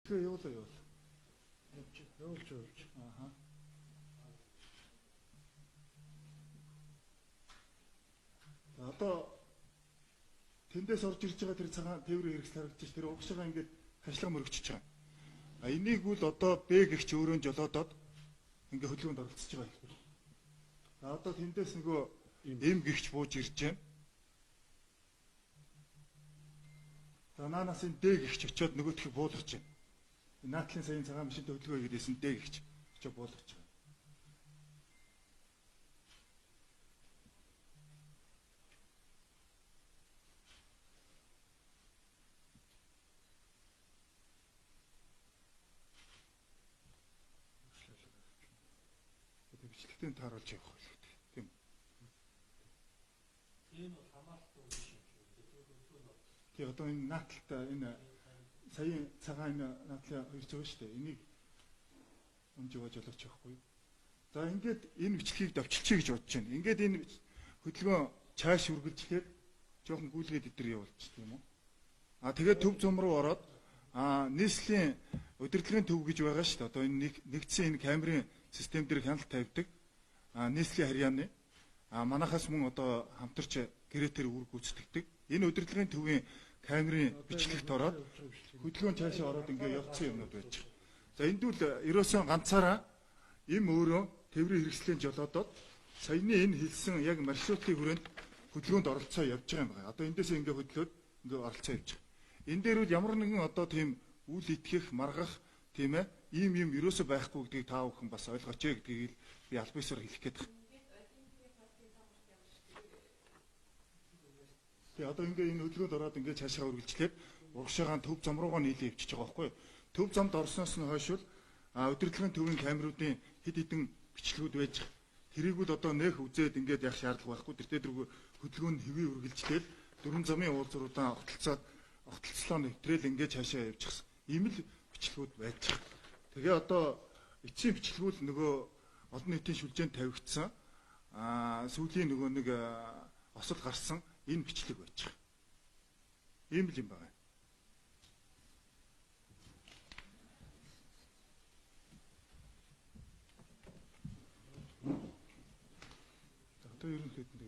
Тэгээ явуулаа явуул. Явуулж. Ааха. Одоо тэндээс орж ирж байгаа тэр цагаан тээврийн хэрэгсэл харагдчих. Тэр угсаага ингээд хашлага мөрөгчөж байгаа. А энийг үл одоо Б гихч өөрөө жолоодоод ингээд хөдөлгөөнд оролцож байгаа хэлбэр. А одоо тэндээс нөгөө М гихч бууж ирж байна. За наанаас энэ Д гихч очиод нөгөөдхийг буулгаж байна. Наатлын саяын цагаан машинтай хөдөлгөөн хийдсэн Д гихч очиод буулгаж байгаа. Бичлэгтээ тааруулж явах байлгүй тийм. Энэ бол хамаалттай үйл шиг шүү дээ. Тэгээ одоо энэ нааталтай энэ саяын цагаан энэ наатлын 200 шүү дээ. Энийг өмжөөгөө жолооч явахгүй. За ингээд энэ бичлэгийг давчилчих гэж бодож байна. Ингээд энэ хөдөлгөөн чааш үргэлжлэхээр жоохон гүйлгээд идэр явуулчих тийм үү. А тэгээд төв зам руу ороод нийслэлийн удирдлагын төв гэж байгаа шүү дээ. Одоо энэ нэгдсэн энэ камерын систем дээр хяналт тавьдаг. Нийслэлийн харьяаны манахаас мөн одоо хамтарч гэрэтээр үүрэг гүйцэтгэдэг. Энэ удирдлагын төвийн камерын бичлэгт ороод хөдөлгөөн цаашаа ороод ингээд явцсан юмнууд байж байгаа. За энд бол ерөөсөн ганцаараа им өөрөө тээврийн хэрэгслийн жолоодоод саяны энэ хэлсэн яг маршрутын хүрээнд хөдөлгөөнд оролцоо явж байгаа юм байна. Одоо эндээс ингээд хөдлөөд ингээд оролцоо явж байгаа. Энэ дээр бол ямар нэгэн одоо тийм үл итгэх, маргах тийм ээ ийм юм ерөөсөө байхгүй гэдгийг та бүхэн бас ойлгооч гэдгийг би аль биесээр хэлэх гээд байна. Тэгээ одоо ингээд энэ хөдөлгөөнд ороод ингээд цаашаа үргэлжлээд урагшаагаан төв зам руугаа нийлээ явчихж байгаа байхгүй юу? Төв замд орсноос нь хойшвол удирдлагын төвийн камеруудын хэд хэдэн бичлэгүүд байж байгаа. Тэрийг бол одоо нэх үзээд ингээд явах шаардлага байхгүй. Тэр дээр хөдөлгөөнд хэвээ үргэлжлээд дөрвөн замын уулзруудаа огтлцлоо нэвтрээл ингээд цаашаа явчихсан. Ийм л бичлэгүүд байж байгаа. Тэгээ одоо эцсийн бичлэгүүл нөгөө олон нийтийн шүлжээнд тавигдсан сүүлийн нөгөө нэг осол гарсан энэ бичлэг байж байгаа. Ийм л юм байна. Одоо ерөнхийдөө